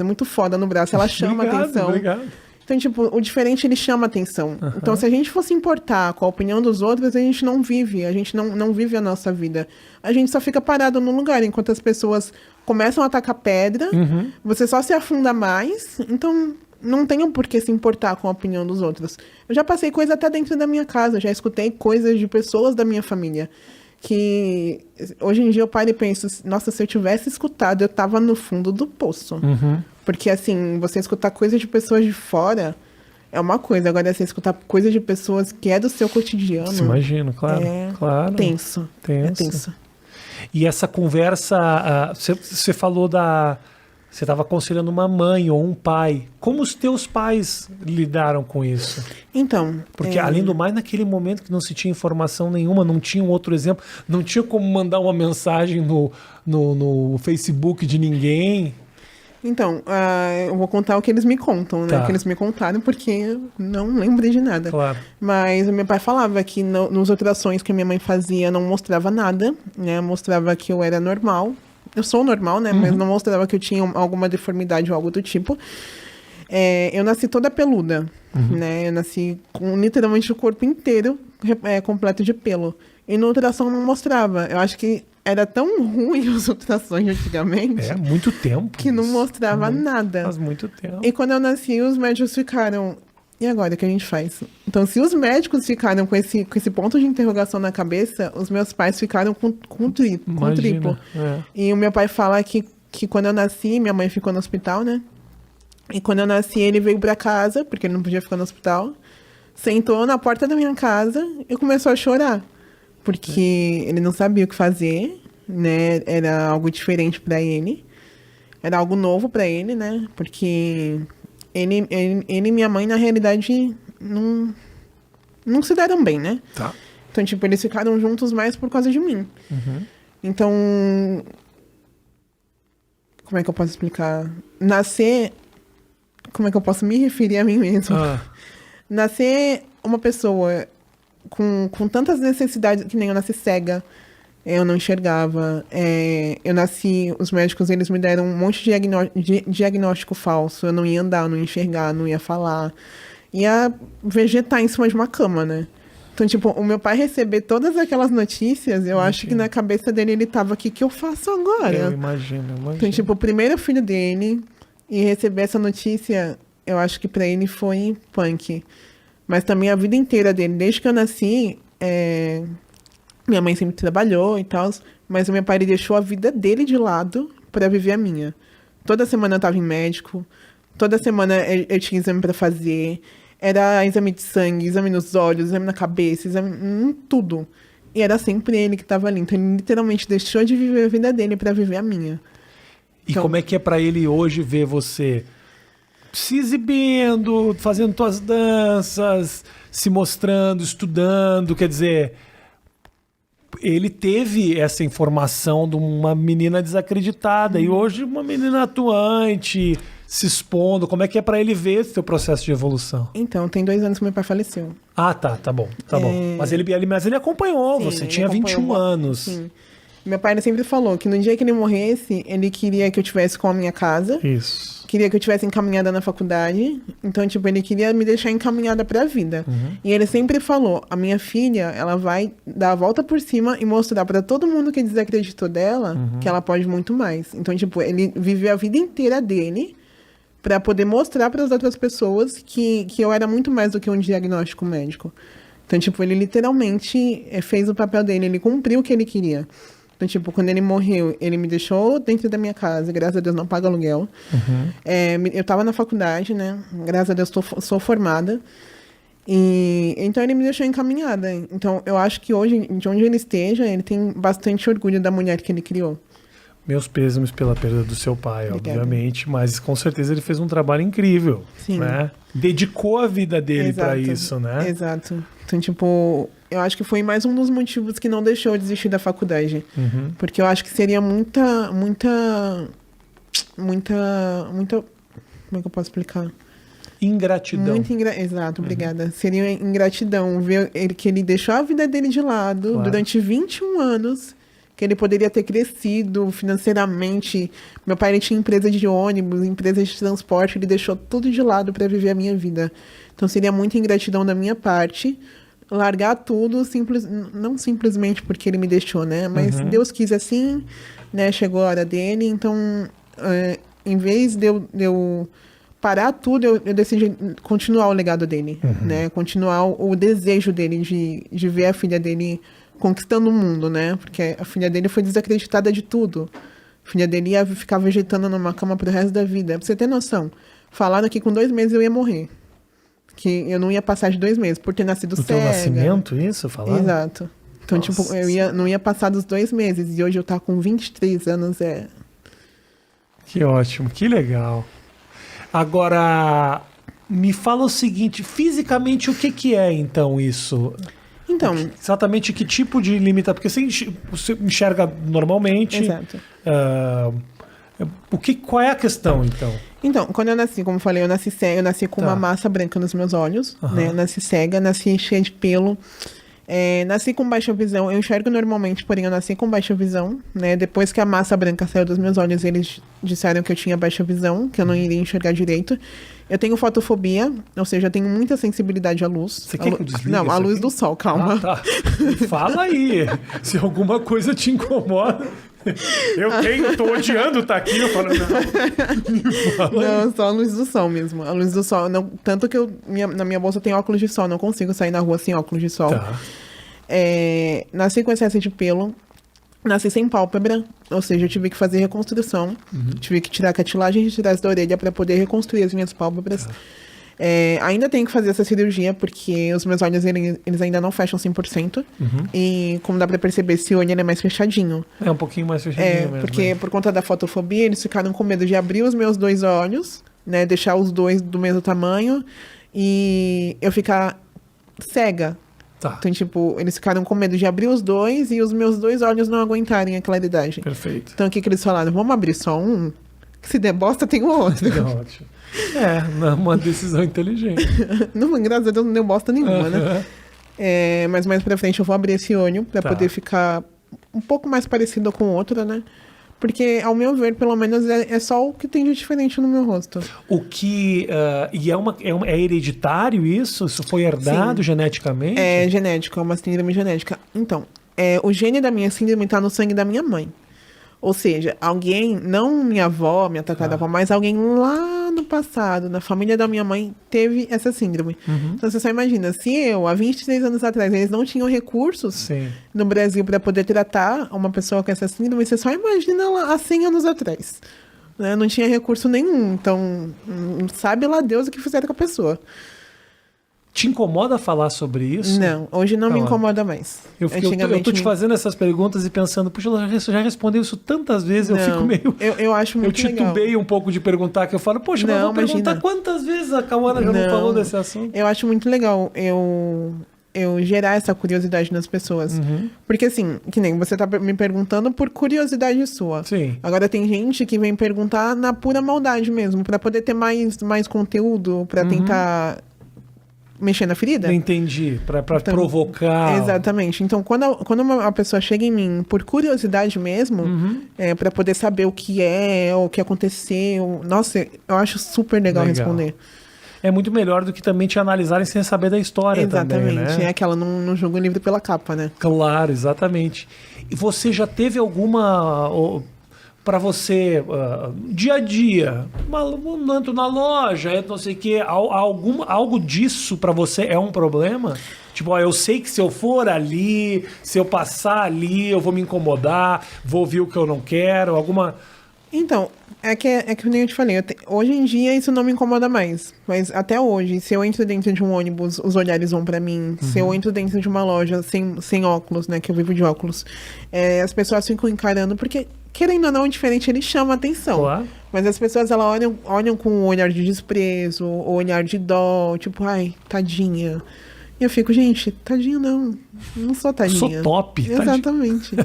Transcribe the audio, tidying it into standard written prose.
é muito foda no braço, ela chama atenção. Obrigado. Então, tipo, o diferente, ele chama atenção. Então, se a gente fosse importar com a opinião dos outros, a gente não vive. A gente não vive a nossa vida. A gente só fica parado no lugar, enquanto as pessoas começam a atacar pedra, você só se afunda mais. Então, não tem por que se importar com a opinião dos outros. Eu já passei coisa até dentro da minha casa, já escutei coisas de pessoas da minha família. Que hoje em dia eu paro e penso, nossa, se eu tivesse escutado, eu tava no fundo do poço. Porque, assim, você escutar coisas de pessoas de fora é uma coisa. Agora, você escutar coisas de pessoas que é do seu cotidiano... Você imagina, claro. Claro. Tenso. É tenso. E essa conversa, você falou você estava aconselhando uma mãe ou um pai. Como os teus pais lidaram com isso? Então... Porque, além do mais, naquele momento que não se tinha informação nenhuma, não tinha um outro exemplo, não tinha como mandar uma mensagem no Facebook de ninguém... Então, eu vou contar o que eles me contam, né? Tá. O que eles me contaram, porque eu não lembrei de nada. Claro. Mas o meu pai falava que nos ultrassons que a minha mãe fazia não mostrava nada, né? Mostrava que eu era normal. Eu sou normal, né? Mas não mostrava que eu tinha alguma deformidade ou algo do tipo. Eu nasci toda peluda, né? Eu nasci com literalmente o corpo inteiro completo de pelo. E no ultrassom não mostrava. Eu acho que era tão ruim os ultrassons antigamente. Muito tempo. Que não mostrava nada. Faz muito tempo. E quando eu nasci, os médicos ficaram... E agora, o que a gente faz? Então, se os médicos ficaram com esse ponto de interrogação na cabeça, os meus pais ficaram com triplo. E o meu pai fala que quando eu nasci, minha mãe ficou no hospital, né? E quando eu nasci, ele veio pra casa, porque ele não podia ficar no hospital. Sentou na porta da minha casa e começou a chorar. Porque ele não sabia o que fazer, né? Era algo diferente pra ele. Era algo novo pra ele, né? Porque ele e minha mãe, na realidade, não se deram bem, né? Tá. Então, tipo, eles ficaram juntos mais por causa de mim. Então, como é que eu posso explicar? Nascer... Como é que eu posso me referir a mim mesmo? Nascer uma pessoa com tantas necessidades, que nem eu nasci cega, eu não enxergava, eu nasci, os médicos, eles me deram um monte de diagnóstico falso, eu não ia andar, não ia enxergar, não ia falar, ia vegetar em cima de uma cama, né? Então, tipo, o meu pai receber todas aquelas notícias, eu acho que na cabeça dele ele tava, o que eu faço agora? Eu imagino. Então, tipo, o primeiro filho dele, e receber essa notícia, eu acho que pra ele foi punk. Mas também a vida inteira dele, desde que eu nasci, minha mãe sempre trabalhou e tal, mas o meu pai ele deixou a vida dele de lado pra viver a minha. Toda semana eu tava em médico, toda semana eu tinha exame pra fazer, era exame de sangue, exame nos olhos, exame na cabeça, exame em tudo. E era sempre ele que tava ali. Então ele literalmente deixou de viver a vida dele pra viver a minha. E como é que é pra ele hoje ver você se exibindo, fazendo tuas danças, se mostrando, estudando? Quer dizer, ele teve essa informação de uma menina desacreditada e hoje uma menina atuante, se expondo. Como é que é pra ele ver esse teu processo de evolução? Então, tem 2 anos que meu pai faleceu. Ah, tá bom. Mas ele acompanhou, Sim, você ele tinha 21 acompanhou. anos. Sim. Meu pai ele sempre falou que no dia que ele morresse, ele queria que eu tivesse com a minha casa. Isso. Queria que eu tivesse encaminhada na faculdade. Então, tipo, ele queria me deixar encaminhada pra vida. E ele sempre falou, a minha filha, ela vai dar a volta por cima e mostrar pra todo mundo que desacreditou dela que ela pode muito mais. Então, tipo, ele viveu a vida inteira dele pra poder mostrar para as outras pessoas que eu era muito mais do que um diagnóstico médico. Então, tipo, ele literalmente fez o papel dele, ele cumpriu o que ele queria. Então, tipo, quando ele morreu, ele me deixou dentro da minha casa, graças a Deus não paga aluguel. Eu tava na faculdade, né? Graças a Deus sou formada. E então ele me deixou encaminhada. Então, eu acho que hoje, de onde ele esteja, ele tem bastante orgulho da mulher que ele criou. Meus pêsames pela perda do seu pai, Obrigada. obviamente, mas com certeza ele fez um trabalho incrível. Sim. Né? Dedicou a vida dele Exato. pra isso, né? Exato. Então, tipo, eu acho que foi mais um dos motivos que não deixou eu desistir da faculdade. Porque eu acho que seria muita... Como é que eu posso explicar? Ingratidão. Exato, obrigada. Seria ingratidão ver que ele deixou a vida dele de lado Claro. durante 21 anos, que ele poderia ter crescido financeiramente. Meu pai ele tinha empresa de ônibus, empresa de transporte, ele deixou tudo de lado para viver a minha vida. Então seria muita ingratidão da minha parte largar tudo, não simplesmente porque ele me deixou, né? Mas Deus quis assim, né? Chegou a hora dele, então em vez de eu parar tudo, eu decidi continuar o legado dele, né? Continuar o desejo dele de ver a filha dele conquistando o mundo, né? Porque a filha dele foi desacreditada de tudo. A filha dele ia ficar vegetando numa cama pro resto da vida. Pra você ter noção, falaram que com 2 meses eu ia morrer. Que eu não ia passar de 2 meses, por ter nascido cega. No teu nascimento, isso? Falaram? Exato. Então, Nossa. tipo, não ia passar dos 2 meses. E hoje eu tá com 23 anos, Que ótimo, que legal. Agora, me fala o seguinte, fisicamente o que é então isso? Então, Exatamente que tipo de limitação? Porque você enxerga normalmente. exato. Qual é a questão, então? Então, quando eu nasci, como eu falei, eu nasci cega, eu nasci com uma massa branca nos meus olhos, né? Nasci cega, nasci cheia de pelo. Nasci com baixa visão, eu enxergo normalmente, porém eu nasci com baixa visão, né? Depois que a massa branca saiu dos meus olhos, eles disseram que eu tinha baixa visão, que eu não iria enxergar direito. Eu tenho fotofobia, ou seja, eu tenho muita sensibilidade à luz. Você quer que eu desligue Não, isso à luz aqui? do sol, calma. Ah, tá. Fala aí, se alguma coisa te incomoda. Eu tô odiando estar aqui, eu falo, Não, só a luz do sol mesmo. A luz do sol. Não, tanto que na minha bolsa tem óculos de sol. Não consigo sair na rua sem óculos de sol. Tá. Nasci com excesso de pelo. Nasci sem pálpebra. Ou seja, eu tive que fazer reconstrução. Tive que tirar a cartilagem de trás da orelha para poder reconstruir as minhas pálpebras. Ainda tenho que fazer essa cirurgia, porque os meus olhos, eles ainda não fecham 100%. E, como dá pra perceber, esse olho ele é mais fechadinho. É um pouquinho mais fechadinho mesmo. Porque por conta da fotofobia, eles ficaram com medo de abrir os meus 2 olhos, né? Deixar os 2 do mesmo tamanho e eu ficar cega. Tá, Então, tipo, eles ficaram com medo de abrir os 2 e os meus 2 olhos não aguentarem a claridade. perfeito. Então, o que eles falaram? Vamos abrir só um? Que se der bosta, tem o outro. Ótimo. Não é uma decisão inteligente. Não, graças a Deus não deu bosta nenhuma, né? Mas mais pra frente eu vou abrir esse olho pra Tá. poder ficar um pouco mais parecido com o outro, né? Porque, ao meu ver, pelo menos é só o que tem de diferente no meu rosto. O que. E é hereditário isso? Isso foi herdado geneticamente? É genético, é uma síndrome genética. Então, o gene da minha síndrome tá no sangue da minha mãe. Ou seja, alguém, não minha avó, minha tataravó, mas alguém lá no passado, na família da minha mãe, teve essa síndrome. Então você só imagina, se eu, há 23 anos atrás, eles não tinham recursos Sim. no Brasil para poder tratar uma pessoa com essa síndrome, você só imagina lá há 100 anos atrás. Né? Não tinha recurso nenhum, então sabe lá Deus o que fizeram com a pessoa. Te incomoda falar sobre isso? Não, hoje não me incomoda mais. Eu tô te fazendo essas perguntas e pensando, puxa, ela já respondeu isso tantas vezes, eu fico meio... Eu acho muito legal. Eu titubei um pouco de perguntar, que eu falo, poxa, mas eu vou perguntar quantas vezes a Cauana já não falou desse assunto. Eu acho muito legal eu gerar essa curiosidade nas pessoas. Porque assim, que nem você tá me perguntando por curiosidade sua. Sim. Agora tem gente que vem perguntar na pura maldade mesmo, pra poder ter mais conteúdo, pra tentar mexer na ferida. Entendi, pra provocar. Exatamente. Então, quando uma pessoa chega em mim por curiosidade mesmo, pra poder saber o que aconteceu, nossa, eu acho super legal responder. É muito melhor do que também te analisarem sem saber da história. Exatamente. Também, né? É aquela, não jogo o livro pela capa, né? Claro, exatamente. E você já teve alguma... Para você, dia a dia, andando na loja, não sei o quê, algo disso para você é um problema? Tipo, eu sei que se eu for ali, se eu passar ali, eu vou me incomodar, vou ouvir o que eu não quero, alguma... Então, é que nem eu te falei, hoje em dia isso não me incomoda mais, mas até hoje, se eu entro dentro de um ônibus, os olhares vão pra mim, se eu entro dentro de uma loja sem óculos, né, que eu vivo de óculos, as pessoas ficam encarando, porque querendo ou não, o diferente ele chama atenção. Claro. Mas as pessoas, elas olham com um olhar de desprezo, ou olhar de dó, tipo, ai, tadinha. E eu fico, gente, tadinha não sou tadinha. Sou top. Exatamente.